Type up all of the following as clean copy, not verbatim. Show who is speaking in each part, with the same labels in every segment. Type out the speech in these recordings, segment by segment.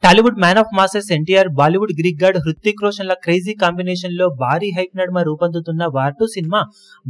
Speaker 1: Tollywood man of masses NTR, Bollywood Greek God Hrithik Roshan ల crazy combination లో భారీ హైప్ నడుమ రూపొందుతున్న వార్ 2 సినిమా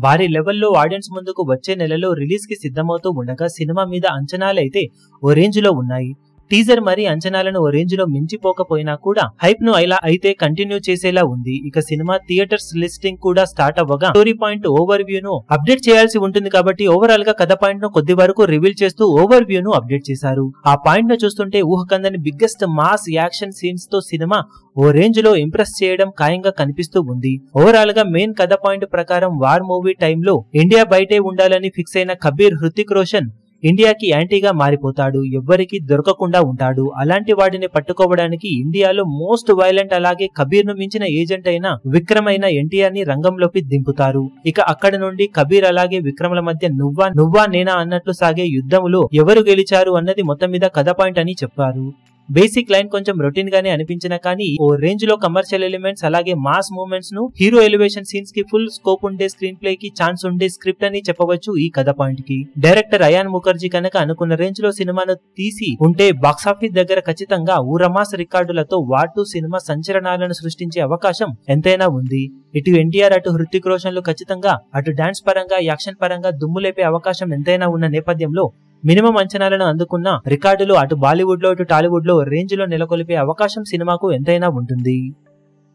Speaker 1: భారీ లెవెల్లో ఆడియన్స్ ముందుకు వచ్చే నెలలో రిలీజ్ కి సిద్ధమవుతూ ఉండగా సినిమా మీద అంచనాలైతే ఓ రేంజ్ లో ఉన్నాయి. టీజర్ మరి అంచనాలను ఓ రేంజ్ లో మించిపోకపోయినా కూడా హైప్ ను ఇలా అయితే కంటిన్యూ చేసేలా ఉంది. ఇక సినిమా థియేటర్స్ లిస్టింగ్ కూడా స్టార్ట్ అవ్వగా స్టోరీ పాయింట్ ఓవర్ వ్యూ ను అప్డేట్ చేయాల్సి ఉంటుంది కాబట్టి ఓవరాల్ గా కథ పాయింట్ ను కొద్ది వరకు రివీల్ చేస్తూ ఓవర్ వ్యూ ను అప్డేట్ చేశారు. ఆ పాయింట్ ను చూస్తుంటే ఊహకందని బిగ్గెస్ట్ మాస్ యాక్షన్ సీన్స్ తో సినిమా ఓ రేంజ్ లో ఇంప్రెస్ చేయడం ఖాయంగా కనిపిస్తూ ఉంది. ఓవరాల్ గా మెయిన్ కథ పాయింట్ ప్రకారం వార్ మూవీ టైంలో ఇండియా బయటే ఉండాలని ఫిక్స్ అయిన కబీర్ హృతిక్ రోషన్ ఇండియాకి యాంటీగా మారిపోతాడు. ఎవ్వరికి దొరకకుండా ఉంటాడు. అలాంటి వాడిని పట్టుకోవడానికి ఇండియాలో మోస్ట్ వైలెంట్ అలాగే కబీర్ ను మించిన ఏజెంట్ అయిన విక్రమ్ అయిన ఎన్టీఆర్ ని రంగంలోకి దింపుతారు. ఇక అక్కడ నుండి కబీర్ అలాగే విక్రమ్ల మధ్య నువ్వా నేనా అన్నట్లు సాగే యుద్ధంలో ఎవరు గెలిచారు అన్నది మొత్తం మీద కథ పాయింట్ అని చెప్పారు. బేసిక్ లైన్ కొంచెం రొటీన్ గానే అనిపించిన కానీ ఓ రేంజ్ లో కమర్షియల్ ఎలిమెంట్స్ అలాగే మాస్ మూవ్మెంట్స్ ను హీరో ఎలివేషన్ సీన్స్ కి ఫుల్ స్కోప్ ఉండే స్క్రీన్ ప్లే కి ఛాన్స్ ఉండే స్క్రిప్ట్ అని చెప్పవచ్చు. ఈ కథ పాయింట్ కి డైరెక్టర్ అయాన్ ముఖర్జీ కనుక అనుకున్న రేంజ్ లో సినిమాను తీసి ఉంటే బాక్సాఫీస్ దగ్గర ఖచ్చితంగా ఊరమాస్ రికార్డులతో వార్ 2 సినిమా సంచలనాలను సృష్టించే అవకాశం ఎంతైనా ఉంది. ఇటు ఎన్టీఆర్ అటు హృతిక్ రోషన్లు ఖచ్చితంగా అటు డాన్స్ పరంగా యాక్షన్ పరంగా దుమ్ము లేపే అవకాశం ఎంతైనా ఉన్న నేపథ్యంలో మినిమం అంచనాలను అందుకున్న రికార్డులు అటు బాలీవుడ్ లో అటు టాలీవుడ్ లో రేంజ్ లో నెలకొల్పే అవకాశం సినిమాకు ఎంతైనా ఉంటుంది.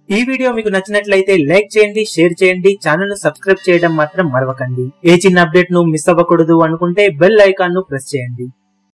Speaker 1: ఈ వీడియో మీకు నచ్చినట్లయితే లైక్ చేయండి, షేర్ చేయండి, ఛానల్ ను సబ్స్క్రైబ్ చేయడం మాత్రం మరవకండి. ఏ చిన్న అప్డేట్ ను మిస్ అవ్వకూడదు అనుకుంటే బెల్ ఐకాన్ ను ప్రెస్ చేయండి.